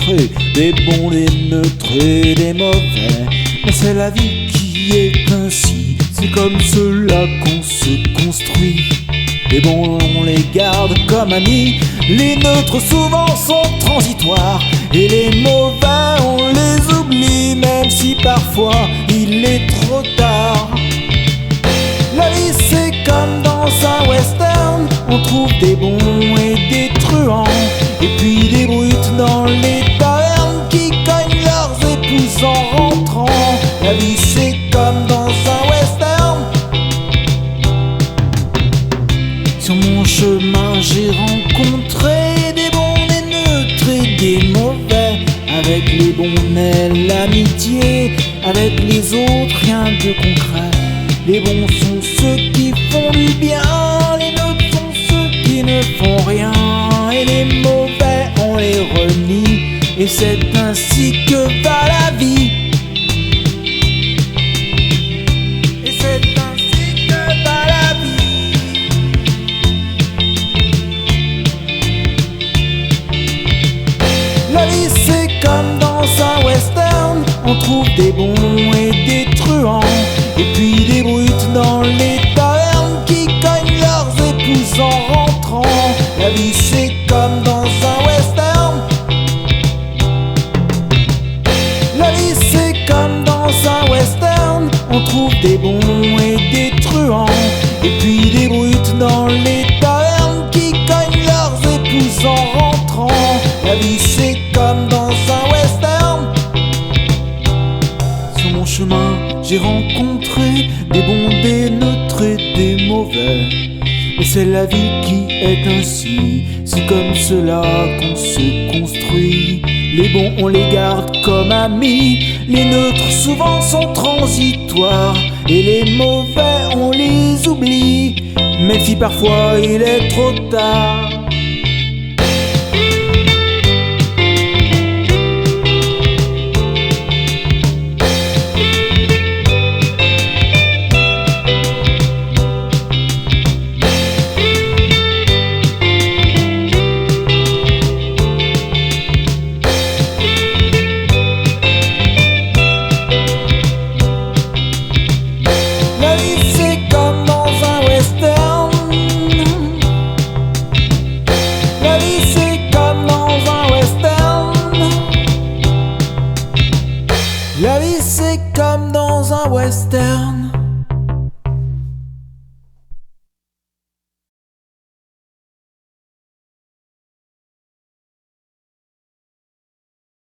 rencontrer des bons, des neutres et des mauvais. Mais c'est la vie qui est ainsi, c'est comme cela qu'on se construit. Les bons on les garde comme amis, les neutres souvent sont transitoires, et les mauvais on les oublie, même si parfois il est trop tard. La vie c'est comme dans un western, on trouve des bons et des truands, et puis des brutes dans les tavernes qui cognent leurs épouses en rentrant. La vie c'est comme dans un western. Sur mon chemin j'ai rencontré des bons, des neutres et des mauvais. Avec les bons naît l'amitié, avec les autres rien de concret. Les bons sont ceux qui font du bien, les neutres sont ceux qui ne font rien, et les mauvais on les renie, et c'est ainsi que va la vie. Et c'est ainsi que va la vie. La vie c'est comme dans un western, on trouve des bons et des truands, et puis des brutes dans les tavernes qui cognent leurs épouses en rentrant. La vie c'est comme dans un western. La vie c'est comme dans un western, on trouve des bons et des truands, et puis des brutes dans les tavernes qui cognent leurs épouses en rentrant. La vie c'est comme dans un western. Sur mon chemin j'ai rencontré des bons, des neutres et des mauvais. Mais c'est la vie qui est ainsi, c'est comme cela qu'on se construit. Les bons on les garde comme amis, les neutres souvent sont transitoires, et les mauvais on les oublie, même si parfois il est trop tard.